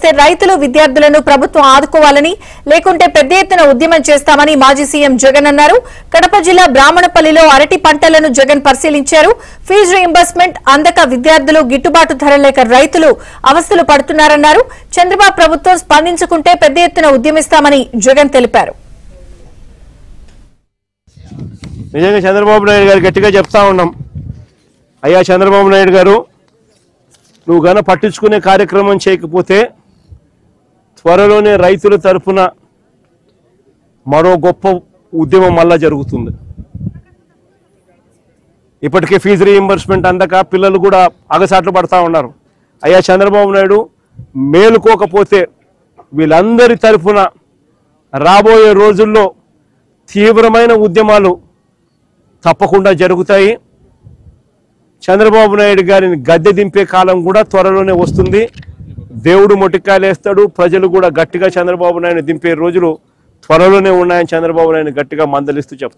వస్తే రైతులు విద్యార్థులను ప్రభుత్వం ఆదుకోవాలని లేకుంటే పెద్ద ఎత్తున ఉద్యమం చేస్తామని మాజీ సీఎం జగన్ అన్నారు. కడప జిల్లా బ్రాహ్మణపల్లిలో అరటి పంటలను జగన్ పరిశీలించారు. ఫీజు రీయింబర్స్మెంట్ అందక విద్యార్థులు గిట్టుబాటు ధర లేక రైతులు అవస్థలు పడుతున్నారన్నారు. చంద్రబాబు ప్రభుత్వం స్పందించుకుంటే పెద్ద ఎత్తున ఉద్యమిస్తామని జగన్ తెలిపారు. నిజంగా చంద్రబాబు నాయుడు గారు గట్టిగా చెప్తా ఉన్నాం, అయ్యా చంద్రబాబు నాయుడు గారు, నువ్వు గన పట్టించుకునే కార్యక్రమం చేయకపోతే త్వరలోనే రైతుల తరఫున మరో గొప్ప ఉద్యమం మళ్ళా జరుగుతుంది. ఇప్పటికే ఫీజు రీయింబర్స్మెంట్ అందక పిల్లలు కూడా అగసాట్లు పడతా ఉన్నారు. అయ్యా చంద్రబాబు నాయుడు, మేలుకోకపోతే వీళ్ళందరి తరఫున రాబోయే రోజుల్లో తీవ్రమైన ఉద్యమాలు తప్పకుండా జరుగుతాయి. చంద్రబాబు నాయుడు గారిని గద్దె దింపే కాలం కూడా త్వరలోనే వస్తుంది. దేవుడు మొటికాయలేస్తాడు, ప్రజలు కూడా గట్టిగా చంద్రబాబు నాయుడు దింపే రోజులు త్వరలోనే ఉన్నాయని చంద్రబాబు నాయుడు గట్టిగా మందలిస్తూ చెప్తారు.